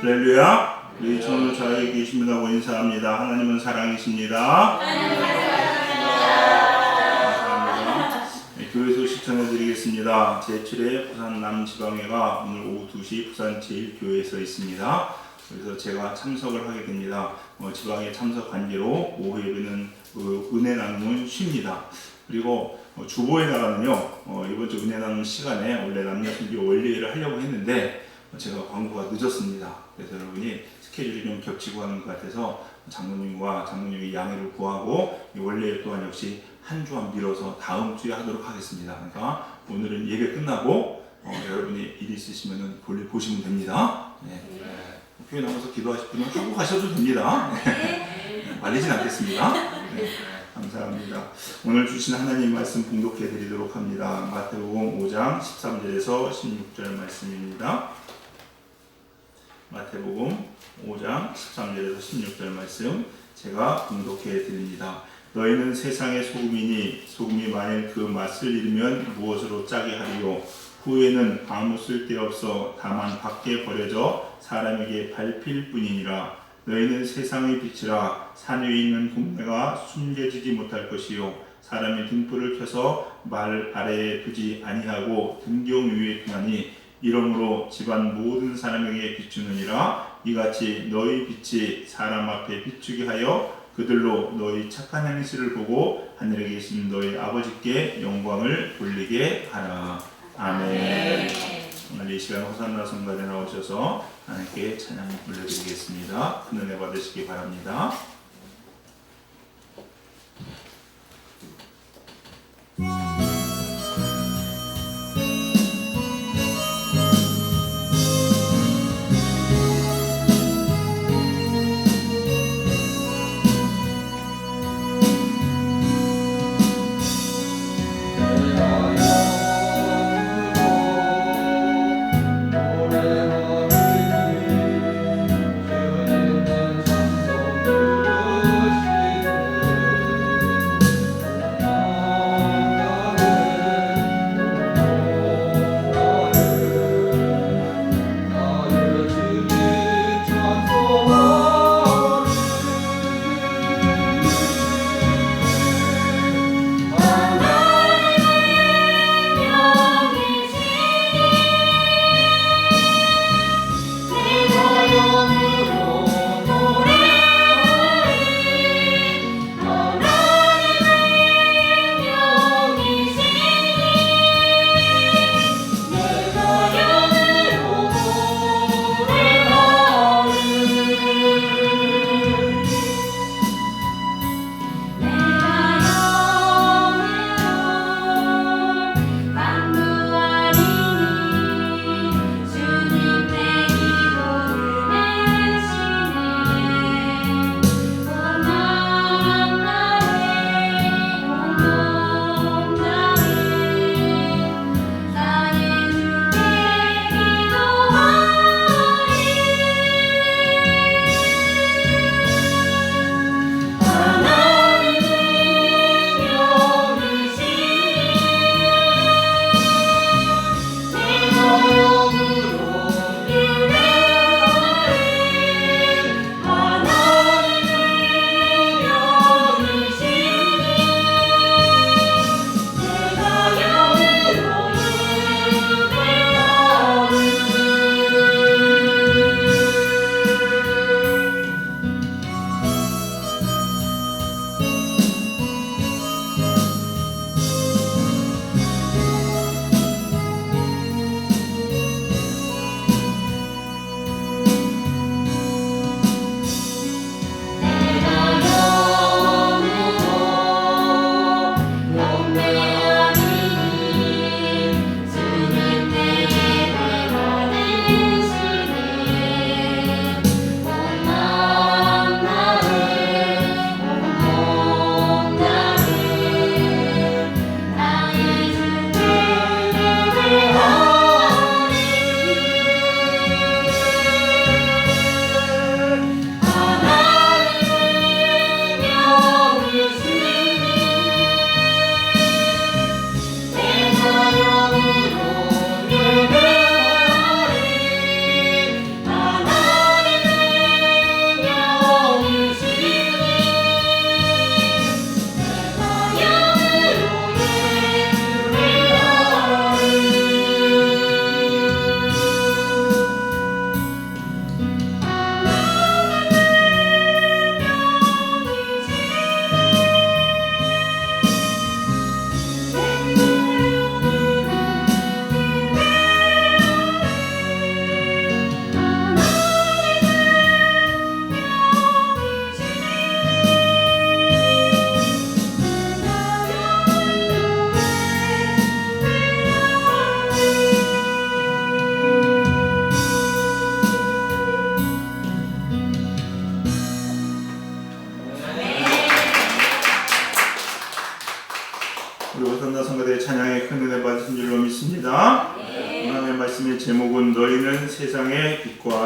할렐루야. 우리 천으로 자유에 계십니다고 인사합니다. 하나님은 사랑이십니다. 감사합니다. 교회 소식 전해드리겠습니다. 제7회 부산 남지방회가 오늘 오후 2시 부산 제1교회에서 있습니다. 그래서 제가 참석을 하게 됩니다. 지방에 참석 관계로 오후 예배는 은혜 나눔은 쉽니다. 그리고 주보에다가는요, 이번 주 은혜 나눔 시간에 원래 남녀순교 원래를 하려고 했는데 제가 광고가 늦었습니다. 그래서 여러분이 스케줄이 좀 겹치고 하는 것 같아서 장로님과 장로님의 양해를 구하고 원래 또한 역시 한 주만 미뤄서 다음 주에 하도록 하겠습니다. 그러니까 오늘은 예배 끝나고 여러분이 일 있으시면 볼일 보시면 됩니다. 네. 교회 나와서 기도하실 분은 하고 가셔도 됩니다. 네. 말리진 않겠습니다. 네. 감사합니다. 오늘 주신 하나님 말씀 봉독해 드리도록 합니다. 마태복음 5장 13절에서 16절 말씀입니다. 마태복음 5장 13절에서 16절 말씀 제가 봉독해 드립니다. 너희는 세상의 소금이니 소금이 만일 그 맛을 잃으면 무엇으로 짜게 하리요? 후에는 아무 쓸데없어 다만 밖에 버려져 사람에게 밟힐 뿐이니라. 너희는 세상의 빛이라. 산 위에 있는 동네가 숨겨지지 못할 것이요 사람이 등불을 켜서 말 아래에 두지 아니하고 등경 위에 두나니 이러므로 집안 모든 사람에게 비추느니라. 이같이 너희 빛이 사람 앞에 비추게 하여 그들로 너희 착한 행실을 보고 하늘에 계신 너희 아버지께 영광을 돌리게 하라. 아멘. 오늘 이 시간 호산나 성가대 나오셔서 하나님께 찬양 불러드리겠습니다. 큰 은혜 받으시기 바랍니다. 노래하리니 주님은 찬송으로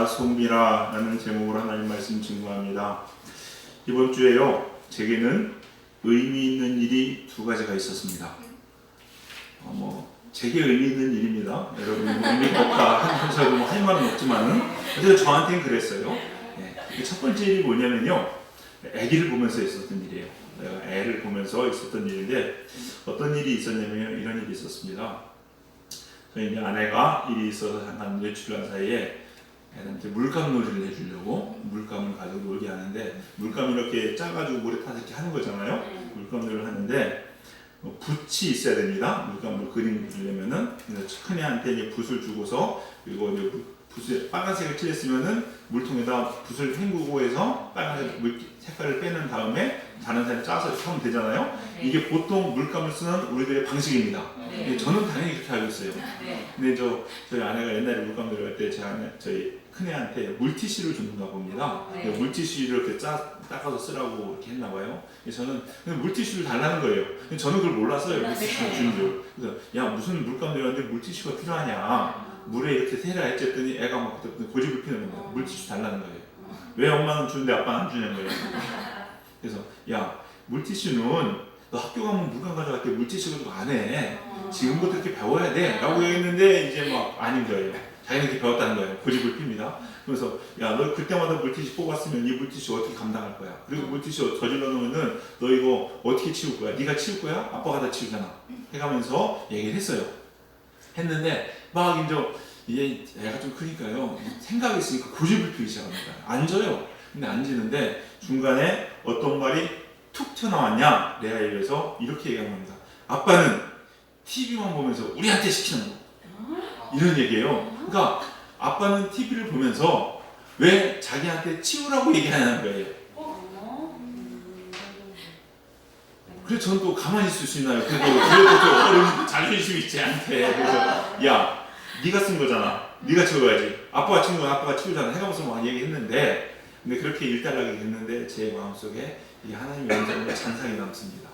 야송미라 라는 제목으로 하나님 말씀 증거합니다. 이번 주에요, 제게는 의미 있는 일이 두 가지가 있었습니다. 제게 의미 있는 일입니다. 여러분 의미가 없다 하면서 할 말은 없지만은 그래서 저한테는 그랬어요. 첫 번째 일이 뭐냐면요, 아기를 보면서 있었던 일이에요. 내가 애를 보면서 있었던 일인데, 어떤 일이 있었냐면 이런 일이 있었습니다. 저희 이제 아내가 일이 있어서 잠깐 외출한 사이에 애한테 물감놀이를 해주려고 물감을 가지고 놀게 하는데, 물감 이렇게 짜가지고 물에 타서 이렇게 하는 거잖아요. 물감놀이를 하는데 붓이 있어야 됩니다. 물감을 그림 그리려면은. 그래서 큰애한테 이제 붓을 주고서, 그리고 이제 붓을 빨간색을 칠했으면은 물통에다 붓을 헹구고 해서 빨간색 물 색깔을 빼는 다음에 다른 사람이 짜서 이렇게 하면 되잖아요. 이게 보통 물감을 쓰는 우리들의 방식입니다. 저는 당연히 그렇게 알고 있어요. 근데 저희 아내가 옛날에 물감 들어갈 때 저희 큰애한테 물티슈를 줬는가 봅니다. 물티슈를 이렇게 닦아서 쓰라고 이렇게 했나 봐요. 저는 물티슈를 달라는 거예요. 저는 그걸 몰랐어요. 물티슈를 주는 줄. 그래서 야, 무슨 물감 들어갔는데 물티슈가 필요하냐, 물에 이렇게 세라 했더니 애가 막 그때 고집을 피는 거예요. 물티슈 달라는 거예요. 왜 엄마는 주는데 아빠는 안 주냐는 거예요. 그래서 야, 물티슈는 너 학교 가면 물감 가져갈 때 물티슈 가지고 안 해. 지금부터 이렇게 배워야 돼 라고 얘기했는데 이제 막 아닌 거예요. 자기는 이렇게 배웠다는 거예요. 고집을 핍니다. 그래서 야, 너 그때마다 물티슈 뽑았으면 이 물티슈 어떻게 감당할 거야? 그리고 물티슈 저질러 놓으면은 너 이거 어떻게 치울 거야? 네가 치울 거야? 아빠가 다 치우잖아. 해가면서 얘기를 했어요. 했는데 막 이제 애가 좀 크니까요, 생각이 있으니까 고집을 피우기 시작합니다. 앉아요. 근데 앉는데 중간에 어떤 말이 툭 튀어나왔냐, 내가 얘기해서 이렇게 얘기한 겁니다. 아빠는 TV만 보면서 우리한테 시키는 거, 이런 얘기예요. 그러니까 아빠는 TV를 보면서 왜 자기한테 치우라고 얘기하냐는 거예요. 그래서 저는 또 가만히 있을 수 있나요? 그래도 좀 어른 자존심 있지 않게. 그래서 야, 네가 쓴 거잖아. 네가 치워야지. 아빠가 치운 건 아빠가 치우잖아. 해가면서 막 얘기했는데, 근데 그렇게 일단락이 됐는데 제 마음속에 이게 하나님의 영상으로 잔상이 남습니다.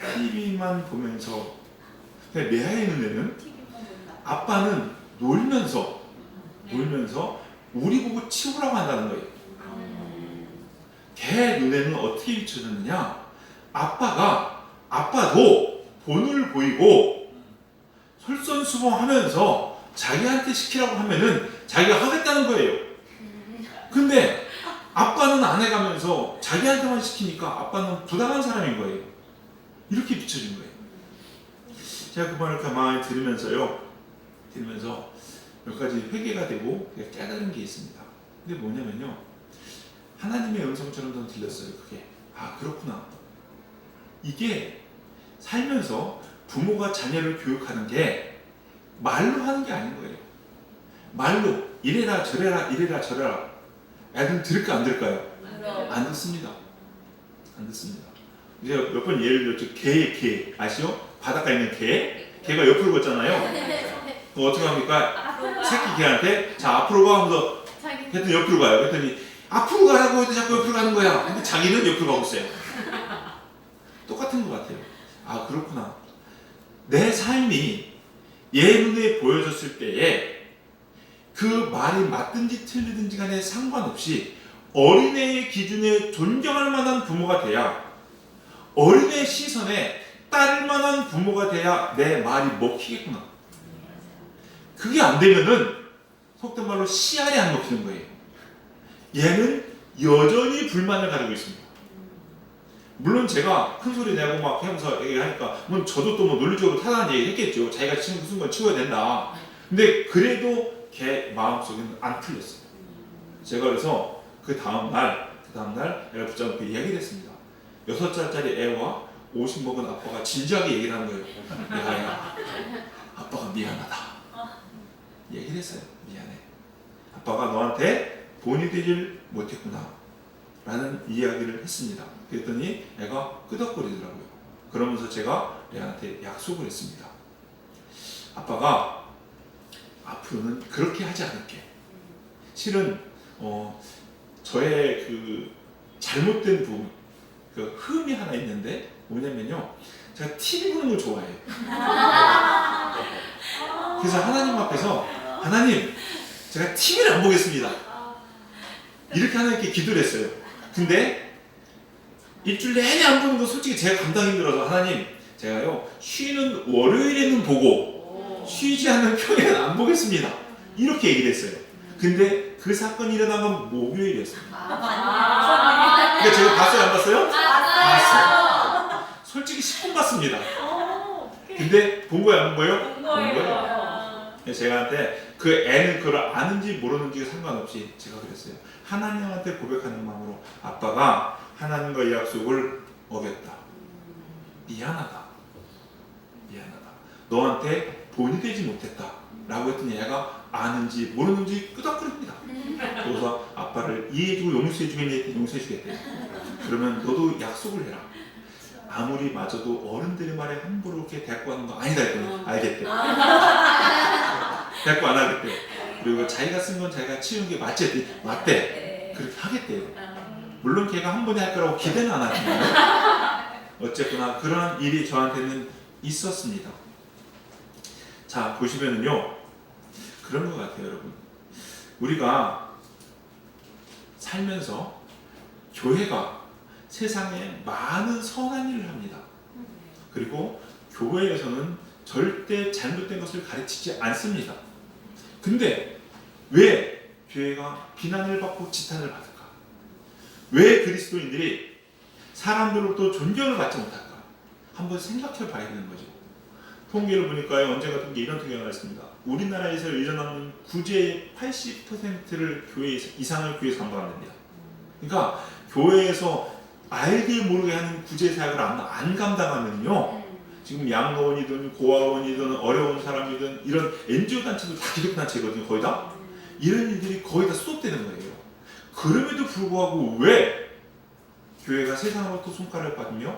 TV만 보면서, 내 아이 눈에는 아빠는 놀면서 우리 보고 치우라고 한다는 거예요. 걔 눈에는 어떻게 비춰졌느냐, 아빠도 본을 보이고 솔선수범하면서 자기한테 시키라고 하면은 자기가 하겠다는 거예요. 근데 아빠는 안 해가면서 자기한테만 시키니까 아빠는 부당한 사람인 거예요. 이렇게 비춰진 거예요. 제가 그 말을 가만히 들으면서 몇 가지 회개가 되고 깨달은 게 있습니다. 근데 뭐냐면요, 하나님의 음성처럼 저는 들렸어요. 그게 그렇구나. 이게 살면서 부모가 자녀를 교육하는 게 말로 하는 게 아닌 거예요. 말로 이래라 저래라 애들은 들을까 안 들을까요? 안 듣습니다. 제가 몇 번 예를 들었죠. 개 아시죠? 바닷가에 있는 개가 옆으로 걷잖아요. 어떻게 합니까? 새끼 개한테 자 앞으로 가 하면서 했더니 옆으로 가요. 그랬더니 앞으로 가라고 해도 자꾸 옆으로 가는 거야. 근데 자기는 옆으로 가고 있어요. 똑같은 것 같아요. 그렇구나. 내 삶이 얘 눈에 보여졌을 때에 그 말이 맞든지 틀리든지 간에 상관없이 어린애의 기준에 존경할 만한 부모가 돼야, 어린애 시선에 따를 만한 부모가 돼야 내 말이 먹히겠구나. 그게 안 되면은 속된 말로 씨알이 안 먹히는 거예요. 얘는 여전히 불만을 가지고 있습니다. 물론 제가 큰 소리 내고 막 하면서 얘기하니까 저도 또 논리적으로 타당한 얘기 했겠죠. 자기가 무슨 건 치워야 된다. 근데 그래도 걔 마음속에는 안 풀렸어요. 제가 그래서 그 다음날 애가 붙잡고 이야기를 했습니다. 6살짜리 애와 50 먹은 아빠가 진지하게 얘기를 하는 거예요. 내가 아빠가 미안하다 얘기를 했어요. 미안해. 아빠가 너한테 본이 되질 못했구나 라는 이야기를 했습니다. 그랬더니 애가 끄덕거리더라고요. 그러면서 제가 애한테 약속을 했습니다. 아빠가 앞으로는 그렇게 하지 않을게. 실은 저의 그 잘못된 부분, 그 흠이 하나 있는데 뭐냐면요, 제가 TV 보는 걸 좋아해요. 그래서 하나님 앞에서 하나님, 제가 TV를 안 보겠습니다. 이렇게 하나님께 기도를 했어요. 근데 일주일 내내 안 보는 건 솔직히 제가 감당이 힘들어서 하나님 제가요 쉬는 월요일에는 보고 쉬지 않는 평일은 안 보겠습니다. 이렇게 얘기를 했어요. 근데 그 사건이 일어난 건 목요일이었어요. 그러니까 제가 봤어요 안 봤어요? 봤어요. 솔직히 10분 봤습니다. 근데 본 거예요 안 본 거예요? 본 거예요. 제가 한테 그 애는 그걸 아는지 모르는지 상관없이 제가 그랬어요. 하나님한테 고백하는 마음으로 아빠가 하나님과의 약속을 어겼다. 미안하다. 너한테 본이 되지 못했다. 라고 했더니 얘가 아는지 모르는지 끄덕거립니다. 그래서 아빠를 이해해주고 용서해주겠니? 용서해주겠대. 그러면 너도 약속을 해라. 아무리 맞아도 어른들의 말에 함부로 이렇게 대꾸하는 거 아니다 했더니 알겠대. 대꾸 안 하겠대. 그리고 자기가 쓴 건 자기가 치운 게 맞지 했더니 맞대. 그렇게 하겠대요. 물론 걔가 한 번에 할 거라고 기대는 안 하지만 어쨌거나 그런 일이 저한테는 있었습니다. 자 보시면은요 그런 것 같아요 여러분. 우리가 살면서 교회가 세상에 많은 선한 일을 합니다. 그리고 교회에서는 절대 잘못된 것을 가르치지 않습니다. 근데 왜 교회가 비난을 받고 지탄을 받을까? 왜 그리스도인들이 사람들로부터 존경을 받지 못할까? 한번 생각해 봐야 되는 거죠. 통계를 보니까요, 언젠가 이런 통계가 나왔습니다. 우리나라에서 일어나는 구제의 80%를 이상을 교회에서 감당합니다. 그러니까 교회에서 알게 모르게 하는 구제 사역을 안 감당하면요, 지금 양로원이든 고아원이든 어려운 사람이든 이런 NGO 단체도 다 기독교 단체거든요. 거의 다 이런 일들이 거의 다 수독되는 거예요. 그럼에도 불구하고 왜 교회가 세상으로부터 손가락을 받으며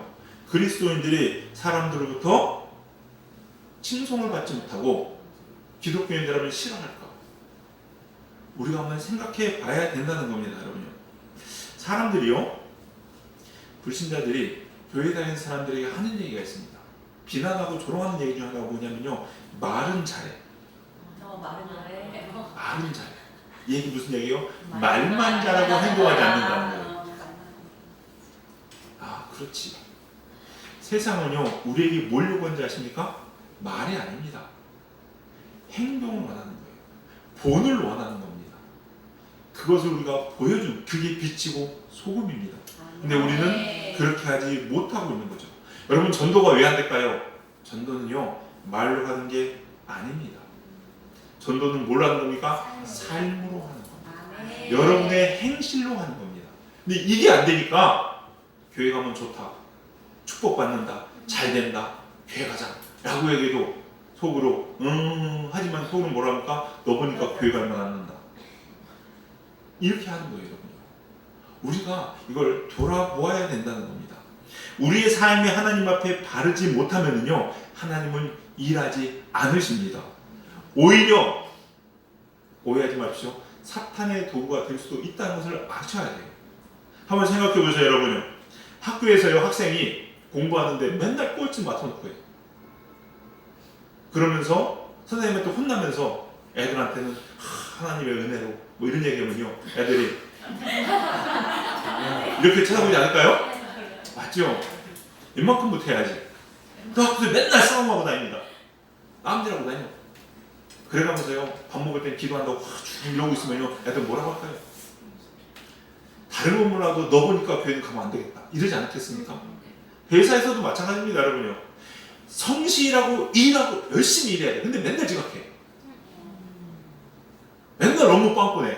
그리스도인들이 사람들로부터 칭송을 받지 못하고 기독교인들하면 싫어할까? 우리가 한번 생각해 봐야 된다는 겁니다, 여러분요. 사람들이요, 불신자들이 교회 다니는 사람들에게 하는 얘기가 있습니다. 비난하고 조롱하는 얘기 중 하나가 뭐냐면요, 말은 잘해. 말은 잘해. 이 얘기 무슨 얘기예요? 말만 잘하고 행동하지 않는다는 거예요. 아, 그렇지. 세상은요, 우리에게 뭘 요구하는지 아십니까? 말이 아닙니다. 행동을 원하는 거예요. 본을 원하는 겁니다. 그것을 우리가 보여준, 그게 빛이고 소금입니다. 근데 우리는 그렇게 하지 못하고 있는 거죠. 여러분, 전도가 왜 안 될까요? 전도는요, 말로 하는 게 아닙니다. 전도는 뭘로 하는 겁니까? 삶으로 하는 겁니다. 여러분의 행실로 하는 겁니다. 근데 이게 안 되니까 교회 가면 좋다, 축복받는다, 잘 된다, 교회 가자 라고 얘기해도 속으로 하지만 속으로 뭐라 합니까? 너 보니까 교회 갈 만 않는다. 이렇게 하는 거예요, 여러분. 우리가 이걸 돌아보아야 된다는 겁니다. 우리의 삶이 하나님 앞에 바르지 못하면요, 하나님은 일하지 않으십니다. 오히려 오해하지 마십시오. 사탄의 도구가 될 수도 있다는 것을 아셔야 돼요. 한번 생각해 보세요, 여러분요. 학교에서요, 학생이 공부하는데 맨날 꼴찌 맡아놓고 해요. 그러면서 선생님한테 혼나면서 애들한테는 하나님의 은혜로 뭐 이런 얘기하면요, 애들이 이렇게 쳐다보지 않을까요? 맞죠? 웬만큼 못해야지. 또 학교에서 맨날 싸움하고 다닙니다. 남들하고 다녀. 그래가면서요, 밥 먹을 땐 기도한다고 이러고 있으면요, 애들 뭐라고 할까요? 다른 건 몰라도 너 보니까 교회는 가면 안 되겠다, 이러지 않겠습니까? 회사에서도 마찬가지입니다, 여러분요. 성실하고 일하고 열심히 일해야 돼. 근데 맨날 지각해. 맨날 업무 빵꾸내.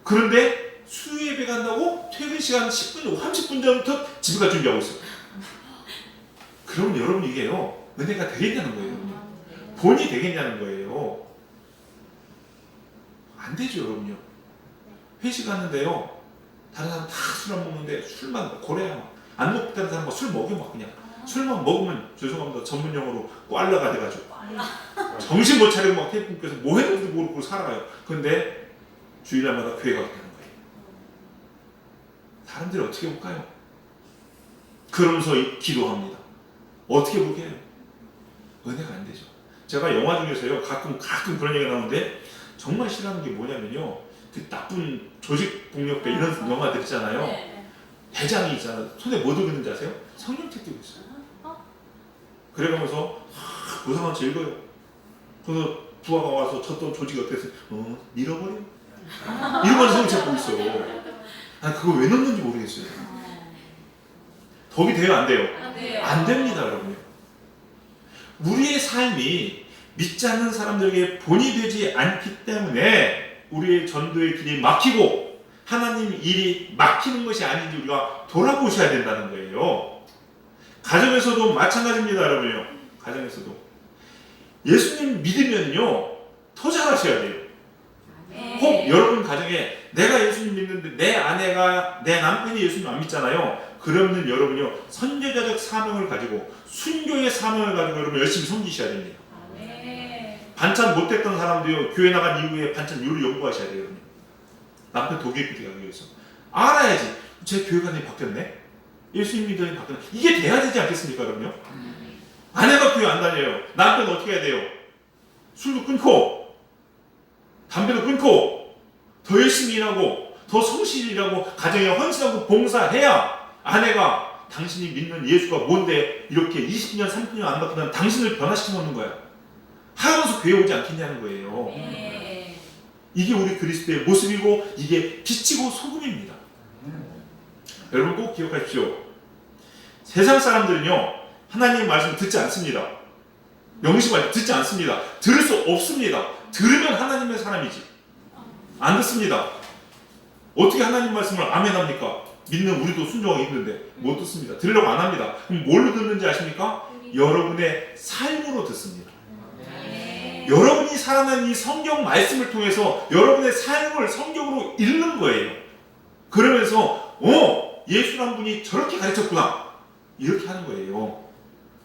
그런데 수요예배 간다고 퇴근 시간 10분, 30분 전부터 집에 갈 준비하고 있어요. 그럼 여러분, 이게요, 은혜가 되겠냐는 거예요. 본이 되겠냐는 거예요. 안 되죠, 여러분요. 회식 갔는데요, 다른 사람 다 술 안 먹는데 술만 고래야. 안 먹다는 사람 술 먹여 막 그냥. 술만 먹으면 죄송합니다, 전문용어로 꽐라가 돼가지고 정신 못 차리고 막 테이프 끊겨서 뭐 했는지도 모르고 살아가요. 그런데 주일날마다 교회 가게 되는 거예요. 사람들이 어떻게 볼까요? 그러면서 기도합니다. 어떻게 보게요? 은혜가 안 되죠. 제가 영화 중에서요, 가끔 그런 얘기가 나오는데, 정말 싫어하는 게 뭐냐면요, 그 나쁜 조직 폭력배 이런 영화들 있잖아요. 네. 대장이 있잖아요. 손에 뭐 들고 있는지 아세요? 성경책 들고 있어요. 그래가면서 고상한 책 읽어요. 그래서 부하가 와서 쳤던 조직이 어땠어요? 밀어버려. 이러면서 성경책 보고 있어요. 아니 그거 왜 넣는지 모르겠어요. 덕이 돼요, 안 돼요? 안 됩니다, 여러분. 우리의 삶이 믿지 않는 사람들에게 본이 되지 않기 때문에 우리의 전도의 길이 막히고 하나님 일이 막히는 것이 아닌지 우리가 돌아보셔야 된다는 거예요. 가정에서도 마찬가지입니다, 여러분요. 가정에서도 예수님 믿으면요 더 잘하셔야 돼요. 혹 여러분 가정에 내가 예수님 믿는데 내 아내가, 내 남편이 예수님 안 믿잖아요. 그러면 여러분요 선교자적 사명을 가지고 순교의 사명을 가지고 여러분 열심히 섬기셔야 됩니다. 반찬 못했던 사람도요 교회 나간 이후에 반찬 요리 연구하셔야 돼요. 남편 독일 교회 가기 위해서 알아야지. 제 교회관이 바뀌었네, 예수님 믿으니 바뀌었네. 이게 돼야 되지 않겠습니까, 여러분요? 아내가 교회 안 다녀요. 남편 어떻게 해야 돼요? 술도 끊고 담배도 끊고 더 열심히 일하고 더 성실히 일하고 가정에 헌신하고 봉사해야 아내가 당신이 믿는 예수가 뭔데 이렇게 20년 30년 안 바꾸면 당신을 변화시켜 놓는 거야 하면서 교회 오지 않겠냐는 거예요. 이게 우리 그리스도의 모습이고 이게 빛이고 소금입니다. 여러분 꼭 기억하십시오. 세상 사람들은요 하나님의 말씀 듣지 않습니다. 명심하지, 듣지 않습니다. 들을 수 없습니다. 들으면 하나님의 사람이지 안 듣습니다. 어떻게 하나님 말씀을 아멘합니까? 믿는 우리도 순종하기 힘든데 못 듣습니다. 들으려고 안 합니다. 그럼 뭘로 듣는지 아십니까? 여러분의 삶으로 듣습니다. 여러분이 살아난 이 성경 말씀을 통해서 여러분의 삶을 성경으로 읽는 거예요. 그러면서 예수란 분이 저렇게 가르쳤구나 이렇게 하는 거예요.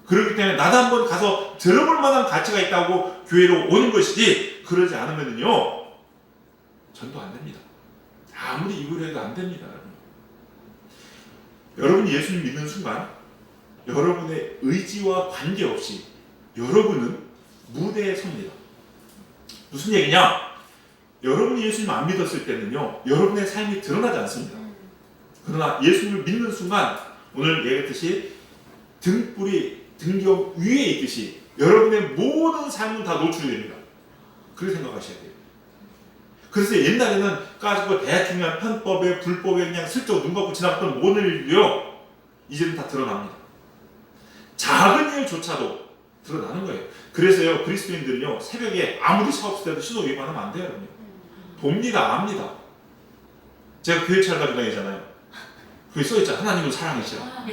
그렇기 때문에 나도 한번 가서 들어볼 만한 가치가 있다고 교회로 오는 것이지, 그러지 않으면요 전도 안 됩니다. 아무리 입으로 해도 안 됩니다. 여러분이 예수님 믿는 순간 여러분의 의지와 관계없이 여러분은 무대에 섭니다. 무슨 얘기냐? 여러분이 예수님 안 믿었을 때는요 여러분의 삶이 드러나지 않습니다. 그러나 예수님을 믿는 순간 오늘 얘기했듯이 등불이 등경 위에 있듯이 여러분의 모든 삶은 다 노출이 됩니다. 그렇게 생각하셔야 돼요. 그래서 옛날에는 까짓거 대충한 편법에 불법에 그냥 슬쩍 눈 감고 지나갔던 모든 일도요 이제는 다 드러납니다. 작은 일조차도 드러나는 거예요. 그래서요 그리스도인들은요 새벽에 아무리 차 없을 때도 신호 위반하면 안 돼요. 여러분. 봅니다, 압니다. 제가 교회 차를 가지고 다니잖아요. 그게 써있잖아. 하나님은 사랑이시라.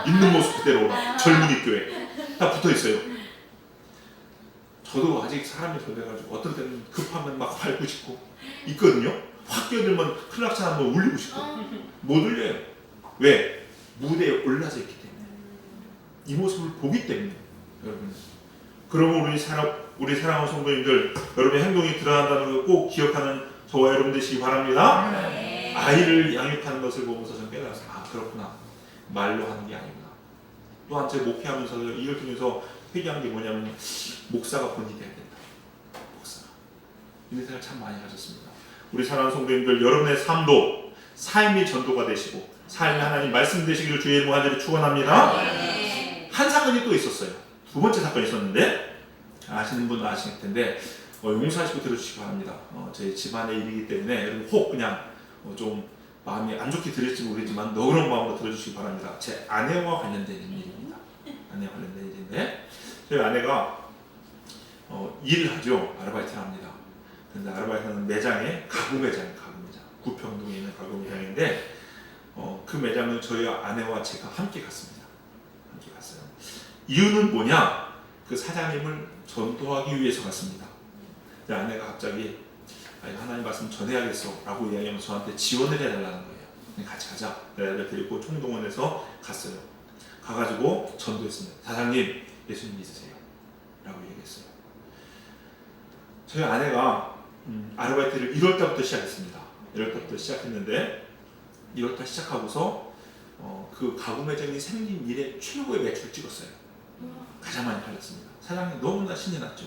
있는 모습 그대로 오라. 젊은이 교회 다 붙어있어요. 저도 아직 사람이 덜 돼가지고 어떤 때는 급하면 막 밟고 싶고 있거든요. 확 끼어들면 클락션 한번 울리고 싶고 못 울려요. 왜? 무대에 올라져 있기 때문에, 이 모습을 보기 때문에. 여러분, 그러면 우리 사랑하는 성도님들, 여러분의 행동이 드러난다는 걸 꼭 기억하는 저와 여러분 되시기 바랍니다. 아이를 양육하는 것을 보면서 저는 깨달았어요. 아 그렇구나, 말로 하는 게 아니구나. 또한 제 목회하면서 이걸 통해서 회개한 게 뭐냐면 목사가 본이 돼야 된다. 목사가 이런 생각을 참 많이 가졌습니다. 우리 사랑하는 성도님들, 여러분의 삶도 삶이 전도가 되시고 삶이 하나님 말씀 되시기를 주의 이름으로 간절히 축원합니다. 한 사건이 또 있었어요. 두 번째 사건이 있었는데 아시는 분은 아실 텐데 용서하시고 들어주시기 바랍니다. 제 집안의 일이기 때문에 여러분 혹 그냥 좀 마음이 안 좋게 들을지 모르겠지만 너그러운 마음으로 들어주시기 바랍니다. 제 아내와 관련된 일입니다. 아내와 관련된 일인데 저희 아내가 일을 하죠. 아르바이트를 합니다. 근데 아르바이트는 매장에 가구 매장, 구평동에 있는 가구 매장인데 그 매장은 저희 아내와 제가 함께 갔습니다. 함께 갔어요. 이유는 뭐냐? 그 사장님을 전도하기 위해서 갔습니다. 아내가 갑자기 하나님 말씀 전해야겠어 라고 이야기하면서 저한테 지원을 해달라는 거예요. 같이 가자. 내가 데리고 총동원해서 갔어요. 가가지고 전도했습니다. 사장님 예수님 믿으세요 라고 얘기했어요. 저희 아내가 아르바이트를 1월달부터 시작했습니다. 1월달부터 시작했는데 1월달 시작하고서 그 가구 매장이 생긴 이래 최고의 매출을 찍었어요. 가장 많이 팔렸습니다. 사장님 너무나 신이 났죠.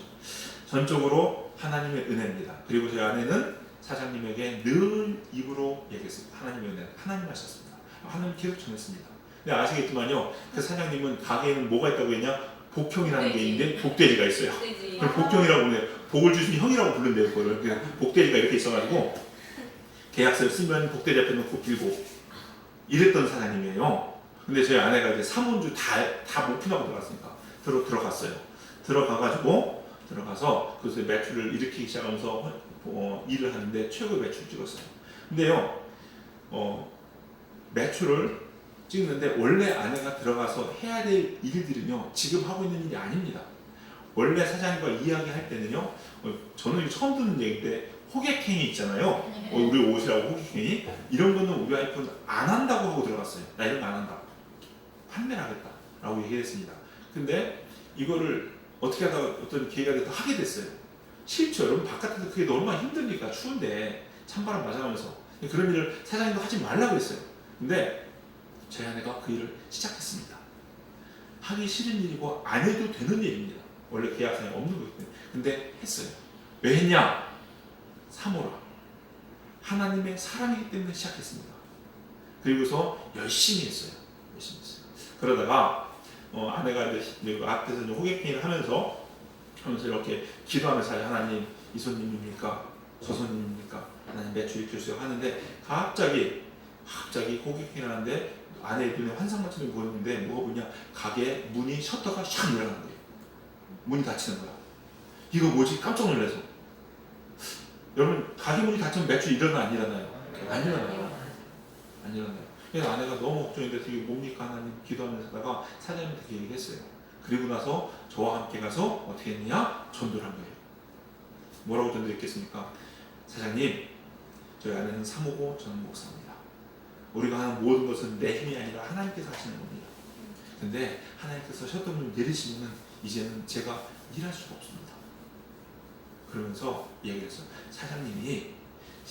전적으로 하나님의 은혜입니다. 그리고 저희 아내는 사장님에게 늘 입으로 얘기했습니다. 하나님의 은혜, 하나님 하셨습니다. 하나님 계속 전했습니다. 근데 아시겠지만요, 그 사장님은 가게에는 뭐가 있다고 했냐? 복형이라는 게 있는데 복돼지가 있어요. 그걸 복형이라고 해요. 복을 주신 형이라고 부른대요. 그거를. 복돼지가 이렇게 있어가지고 계약서를 쓰면 복돼지 앞에 놓고 빌고 이랬던 사장님이에요. 근데 저희 아내가 이제 3원주 다 목표하고 들어갔으니까 들어갔어요. 들어가서 그래서 매출을 일으키기 시작하면서 일을 하는데 최고 매출 찍었어요. 근데요, 매출을 찍는데 원래 아내가 들어가서 해야 될 일들은요, 지금 하고 있는 일이 아닙니다. 원래 사장님과 이야기할 때는요, 저는 처음 듣는 얘기인데 호객행위 있잖아요. 우리 옷이라고 호객행위 이런 거는 우리 와이프는 안 한다고 하고 들어갔어요. 나 이런 거 안 한다. 판매를 하겠다 라고 얘기했습니다. 근데 이거를 어떻게 하다가 어떤 기회가 돼서 하게 됐어요. 싫죠. 여러분 바깥에서 그게 얼마나 힘드니까 추운데 찬바람 맞아가면서 그런 일을 사장님도 하지 말라고 했어요. 근데 저희 아내가 그 일을 시작했습니다. 하기 싫은 일이고 안 해도 되는 일입니다. 원래 계약상에 없는 거기 때문에. 근데 했어요. 왜 했냐? 사모라. 하나님의 사랑이기 때문에 시작했습니다. 그리고서 열심히 했어요. 그러다가 아내가 이제 앞에서 호객행위를 하면서 이렇게 기도하면서 하나님 이 손님입니까? 저 손님입니까? 하나님 매출이 주세요 하는데 갑자기 호객행위를 하는데 아내 눈에 환상같은 게 보였는데 뭐가 보냐? 가게 문이 셔터가 샥 내려가는 거예요. 문이 닫히는 거야. 이거 뭐지? 깜짝 놀라서. 여러분 가게 문이 닫히면 매출이 일어나 안 일어나요? 안 일어나요. 그래서 아내가 너무 걱정이 돼서 이게 뭡니까 하나님 기도하면서 하다가 사장님한테 얘기했어요. 그리고 나서 저와 함께 가서 어떻게 했느냐? 전도를 한 거예요. 뭐라고 전도했겠습니까? 사장님, 저희 아내는 사모고 저는 목사입니다. 우리가 하는 모든 것은 내 힘이 아니라 하나님께서 하시는 겁니다. 근데 하나님께서 셔터문을 내리시면 이제는 제가 일할 수가 없습니다. 그러면서 얘기했어요. 사장님이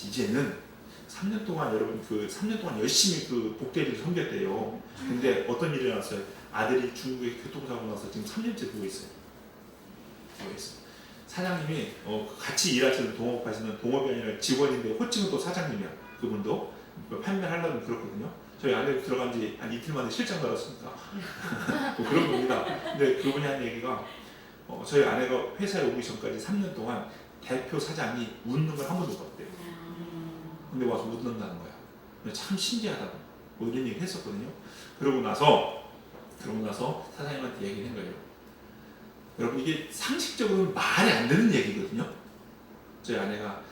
이제는 3년 동안 여러분 3년 동안 열심히 복대리를 섬겼대요. 근데 어떤 일이 났어요? 아들이 중국에 교통사고 나서 지금 3년째 누워 있어요. 사장님이 같이 일하시는 동업하시는 동업이 아니라 직원인데 호칭은 또 사장님이야. 그분도 판매를 하려면 그렇거든요. 저희 아내 들어간 지 한 이틀 만에 실장 받았으니까 뭐 그런 겁니다. 근데 그분이 한 얘기가 저희 아내가 회사에 오기 전까지 3년 동안 대표 사장이 웃는 걸 한 번도 못 봤대요. 근데 와서 웃는다는 거야. 참 신기하다고 뭐 이런 얘기 했었거든요. 그러고 나서 사장님한테 얘기를 한 거예요. 여러분 이게 상식적으로는 말이 안 되는 얘기거든요. 저희 아내가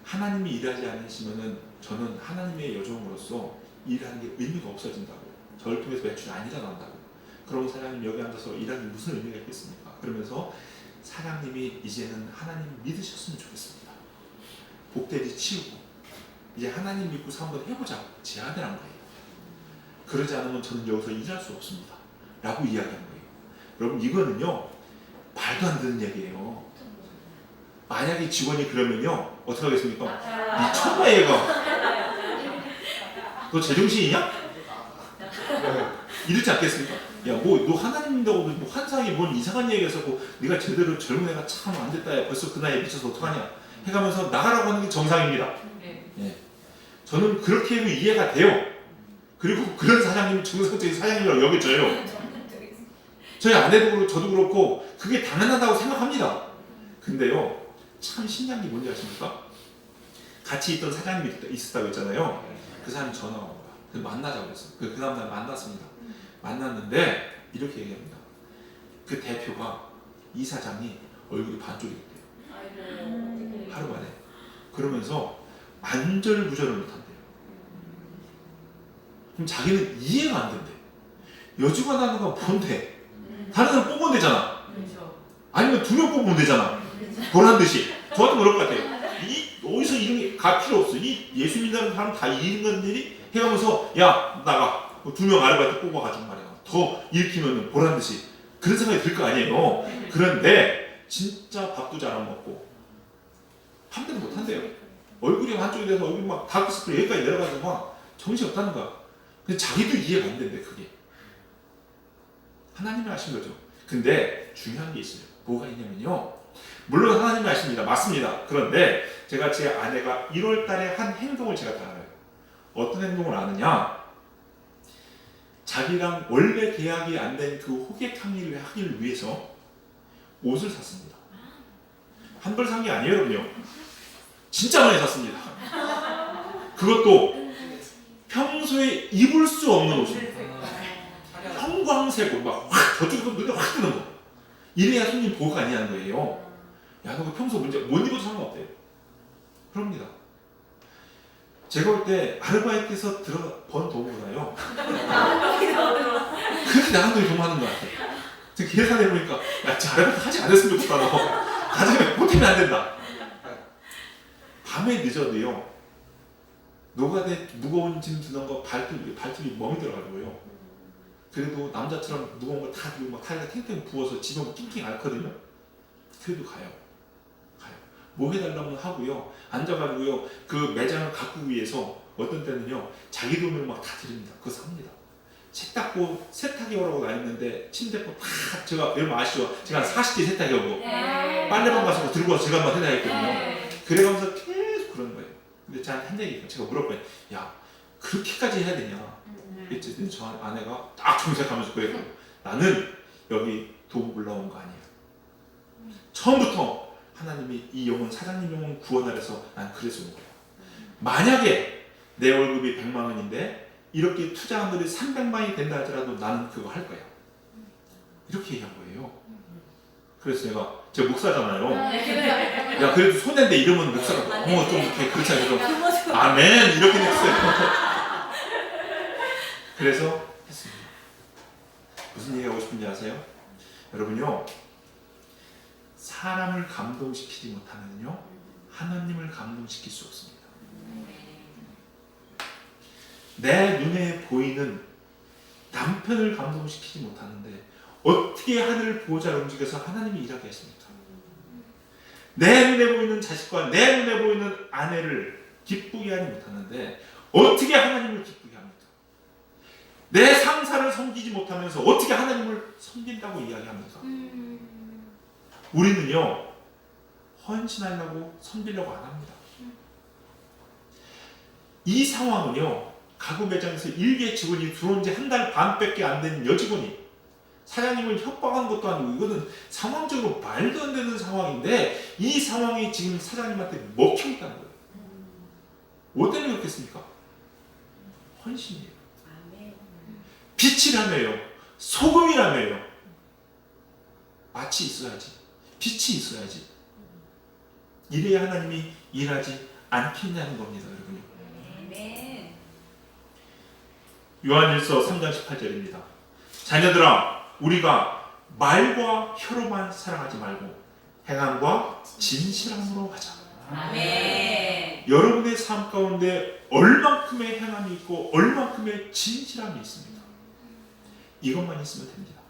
하나님이 일하지 않으시면은 저는 하나님의 여종으로서 일하는 게 의미가 없어진다고. 저를 통해서 매출이 안 일어난다고. 그럼 사장님 여기 앉아서 일하는 게 무슨 의미가 있겠습니까? 그러면서 사장님이 이제는 하나님 믿으셨으면 좋겠습니다. 복대리 치우고 이제 하나님 믿고서 한번 해보자 제안을 한 거예요. 그러지 않으면 저는 여기서 일할 수 없습니다 라고 이야기한 거예요. 여러분 이거는요 말도 안 되는 얘기예요. 만약에 직원이 그러면요 어떻게 하겠습니까? 미쳤나 얘가. 너 제정신이냐? 이러지 않겠습니까? 야 뭐 너 하나님 믿다고 뭐 환상이 뭔 이상한 얘기해서 네가 제대로 젊은 애가 참 안 됐다 야 벌써 그 나이에 미쳐서 어떡하냐 해가면서 나가라고 하는 게 정상입니다. 예. 저는 그렇게 해도 이해가 돼요. 그리고 그런 사장님이 정상적인 사장님이라고 여겨져요. 저희 아내도 그렇고 저도 그렇고 그게 당연하다고 생각합니다. 근데요 참 신기한 게 뭔지 아십니까? 같이 있던 사장님이 있었다고 했잖아요. 그 사람이 전화가 온 거야. 그래서 만나자고 그랬어요. 그 다음날 만났습니다. 만났는데 이렇게 얘기합니다. 그 대표가 이 사장이 얼굴이 반쪽이 됐대요. 하루 만에. 그러면서 안절부절을 못한대요. 그럼 자기는 이해가 안 된대. 여주가 나는 건 뭔데? 다른 사람 뽑으면 되잖아. 아니면 2명 뽑으면 되잖아. 보란 듯이. 저한테 그럴 것 같아요. 어디서 이런 게 갈 필요 없어. 이 예수 믿는 사람 다 이런 일이 해가면서 야 나가 2명 아르바이트 뽑아가지고 말이야. 더 일으키면 보란 듯이 그런 생각이 들 거 아니에요. 그런데 진짜 밥도 잘 안 먹고 한 대도 못 한대요. 얼굴이 한쪽이 돼서 얼굴이 막 다크스프레이 여기까지 내려가서 막 정신이 없다는 거야. 근데 자기도 이해가 안 된대 그게. 하나님이 하신 거죠. 근데 중요한 게 있어요. 뭐가 있냐면요. 물론 하나님이 아십니다. 맞습니다. 그런데 제가 제 아내가 1월 달에 한 행동을 제가 다 알아요. 어떤 행동을 아느냐? 자기랑 원래 계약이 안 된 그 호객 항의를 하기를 위해서 옷을 샀습니다. 한 벌 산 게 아니에요, 여러분요. 진짜 많이 샀습니다. 그것도 평소에 입을 수 없는 옷입니다. 형광색 옷, 막 저쪽에서 눈에 확 뜨는 거. 이래야 손님 보고 아니하는 거예요. 야, 너 평소 문제 못 입어도 상관없대요. 그럽니다. 제가 볼 때 아르바이트에서 번 돈보다요. 그렇게 나간 돈이 더 많은 것 같아요. 지금 계산해보니까 야, 저 아르바이트 하지 않았으면 좋겠다. 너 가정에 보태면 안 된다. 밤에 늦어도요. 노가대 무거운 짐 드는 거 발톱이 멍이 들어가지고요. 그래도 남자처럼 무거운 걸 다 들고 막 타이가 탱탱 부어서 집에 오면 낑낑 앓거든요. 그래도 가요. 뭐 해달라면 하고요. 앉아가지고요. 그 매장을 가꾸기 위해서 어떤 때는요. 자기 돈으로 막 다 드립니다. 그거 삽니다. 세탁고 세탁기 오라고 다녔는데 침대고 다 제가 여러분 아시죠? 제가 한 40대 세탁기 오고 빨래방 가서 들고 와서 제가 한번 세탁했거든요. 그래가면서 계속 그러는 거예요. 근데 저한테 한 얘기가 제가 물어봐요. 야 그렇게까지 해야 되냐? 그랬더니 저 아내가 딱 정색하면서 그래요. 나는 여기 돈 불러온 거 아니야. 처음부터 하나님이 이 영혼, 사장님 영혼 구원하래서 난 그래서 온 거야. 만약에 내 월급이 100만 원인데 이렇게 투자한 돈이 300만이 된다 하더라도 나는 그거 할 거야. 이렇게 얘기한 거예요. 그래서 제가 목사잖아요. 야 그래도 손해인데 이러면 목사가 너무 좀 이렇게 그렇지 않아서 아멘 이렇게 됐어요. 그래서 했습니다. 무슨 얘기하고 싶은지 아세요? 여러분요. 사람을 감동시키지 못하면요 하나님을 감동시킬 수 없습니다. 내 눈에 보이는 남편을 감동시키지 못하는데 어떻게 하늘 보호자를 움직여서 하나님이 일하게 하십니까? 내 눈에 보이는 자식과 내 눈에 보이는 아내를 기쁘게 하지 못하는데 어떻게 하나님을 기쁘게 합니까? 내 상사를 섬기지 못하면서 어떻게 하나님을 섬긴다고 이야기합니까? 우리는요 헌신하려고 섬기려고 안 합니다. 이 상황은요 가구 매장에서 일개 직원이 들어온 지 한 달 반밖에 안 된 여직원이 사장님을 협박한 것도 아니고 이거는 상황적으로 말도 안 되는 상황인데 이 상황이 지금 사장님한테 먹히고 있다는 거예요. 뭐 때문에 그렇겠습니까? 헌신이에요. 빛이라며요. 소금이라며요. 맛이 있어야지. 빛이 있어야지. 이래야 하나님이 일하지 않겠냐는 겁니다. 여러분요. 요한일서 3장 18절입니다. 자녀들아 우리가 말과 혀로만 사랑하지 말고 행함과 진실함으로 하자. 아멘. 여러분의 삶 가운데 얼만큼의 행함이 있고 얼만큼의 진실함이 있습니다. 이것만 있으면 됩니다.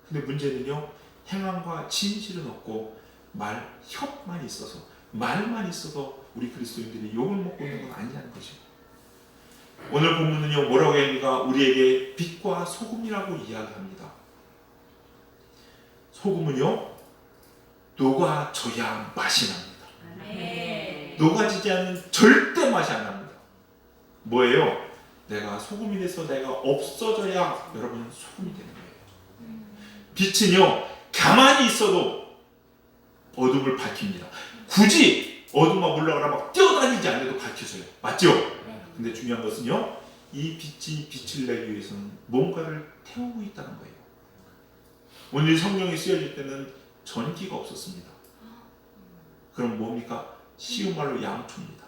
근데 문제는요 행함과 진실은 없고 혀만 있어서 말만 있어서 우리 그리스도인들이 욕을 먹고 있는 건 아니냐는 것이고 오늘 본문은요 뭐라고 합니까? 우리에게 빛과 소금이라고 이야기합니다. 소금은요 녹아져야 맛이 납니다. 네. 녹아지지 않으면 절대 맛이 안 납니다. 뭐예요? 내가 소금이 돼서 내가 없어져야 여러분 소금이 되는 거예요. 빛은요 가만히 있어도 어둠을 밝힙니다. 굳이 어둠과 올라가라 막 뛰어다니지 않아도 밝혀져요. 맞죠? 근데 중요한 것은요 이 빛이 빛을 내기 위해서는 뭔가를 태우고 있다는 거예요. 오늘 성경이 쓰여질 때는 전기가 없었습니다. 그럼 뭡니까? 쉬운 말로 양초입니다.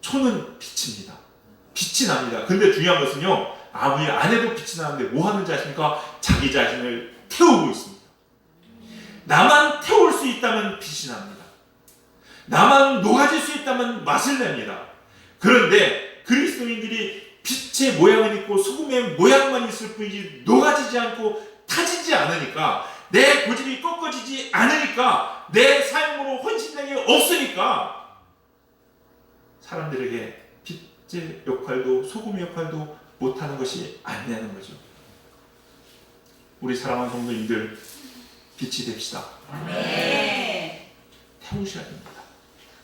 초는 빛입니다. 빛이 납니다. 근데 중요한 것은요 아무리 안 해도 빛이 나는데 뭐 하는지 아십니까? 자기 자신을 태우고 있습니다. 나만 태울 수 있다면 빛이 납니다. 나만 녹아질 수 있다면 맛을 냅니다. 그런데 그리스도인들이 빛의 모양은 있고 소금의 모양만 있을 뿐이지 녹아지지 않고 타지지 않으니까 내 고집이 꺾어지지 않으니까 내 삶으로 헌신된 게 없으니까 사람들에게 빛의 역할도 소금의 역할도 못하는 것이 아니냐는 거죠. 우리 사랑하는 성도님들 빛이 됩시다. 네. 태우셔야 됩니다.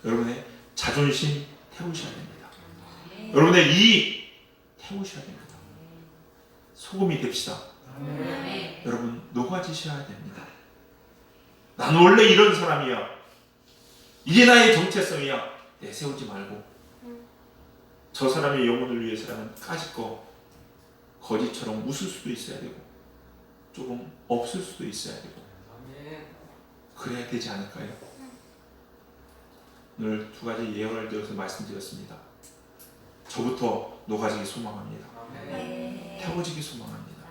여러분의 자존심 태우셔야 됩니다. 여러분의 이익 태우셔야 됩니다. 소금이 됩시다. 여러분 녹아지셔야 됩니다. 나는 원래 이런 사람이야. 이게 나의 정체성이야. 내세우지 말고 저 사람의 영혼을 위해서라면 까짓거 거짓처럼 웃을 수도 있어야 되고 조금 없을 수도 있어야 되고 그래야 되지 않을까요? 오늘 두 가지 예언을 드려서 말씀드렸습니다. 저부터 녹아지기 소망합니다. 태워지기 소망합니다.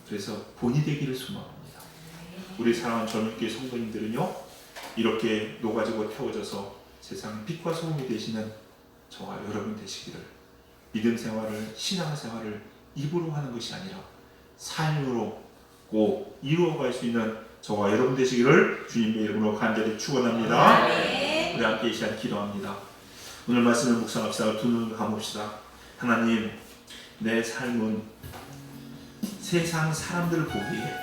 그래서 본이 되기를 소망합니다. 우리 사랑하는 젊은교회 성도님들은요, 이렇게 녹아지고 태워져서 세상 빛과 소금이 되시는 저와 여러분 되시기를, 믿음 생활을, 신앙 생활을 입으로 하는 것이 아니라 삶으로 꼭 이루어갈 수 있는 저와 여러분 되시기를 주님의 이름으로 간절히 축원합니다. 우리 함께 이 시간 기도합니다. 오늘 말씀을 묵상합시다. 두 눈을 감읍시다. 하나님, 내 삶은 세상 사람들을 보기에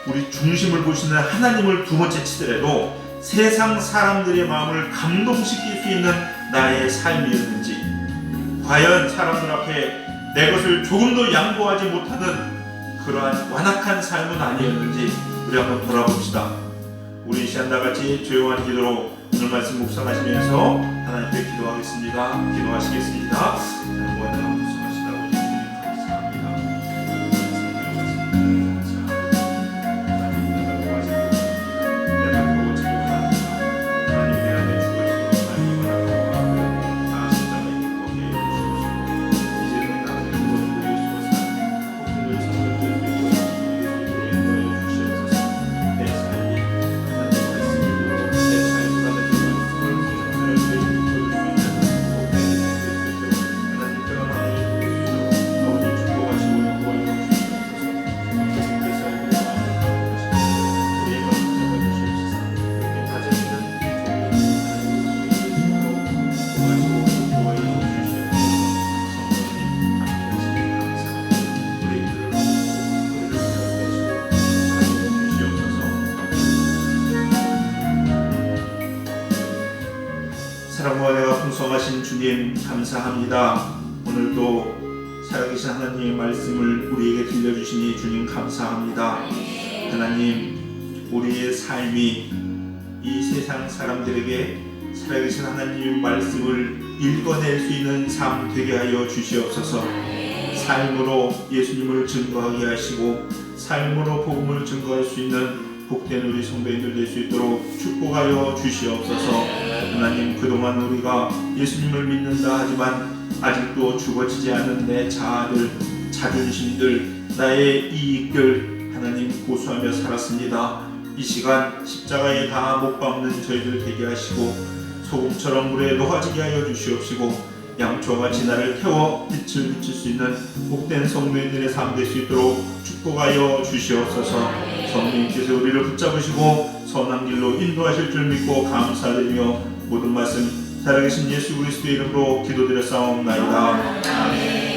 우리 중심을 보시는 하나님을 두 번째 치더라도 세상 사람들의 마음을 감동시킬 수 있는 나의 삶이었는지, 과연 사람들 앞에 내 것을 조금도 양보하지 못하는 그러한 완악한 삶은 아니었는지 우리 한번 돌아봅시다. 우리 이 시간 다같이 조용한 기도로 오늘 말씀 묵상하시면서 하나님께 기도하겠습니다. 기도하시겠습니다. 하나님 묵상하시다고 주님 감사합니다. 사랑과 은혜가 풍성하신 주님 감사합니다. 오늘도 살아계신 하나님의 말씀을 우리에게 들려주시니 주님 감사합니다. 하나님, 우리의 삶이 이 세상 사람들에게 살아계신 하나님의 말씀을 읽어낼 수 있는 삶 되게 하여 주시옵소서. 삶으로 예수님을 증거하게 하시고 삶으로 복음을 증거할 수 있는 복된 우리 성도님들 될 수 있도록 축복하여 주시옵소서. 하나님, 그동안 우리가 예수님을 믿는다 하지만 아직도 죽어지지 않은 내 자아들, 자존심들, 나의 이익들 하나님 고수하며 살았습니다. 이 시간 십자가에 다 못 박는 저희들 되게 하시고 소금처럼 물에 녹아지게 하여 주시옵시고 양초같이 나를 태워 빛을 비칠 수 있는 복된 성도인들의 삶 될 수 있도록 축복하여 주시옵소서. 성령님께서 우리를 붙잡으시고 선한 길로 인도하실 줄 믿고 감사드리며 모든 말씀 살아계신 예수 그리스도의 이름으로 기도드려 싸움나이다. 아멘.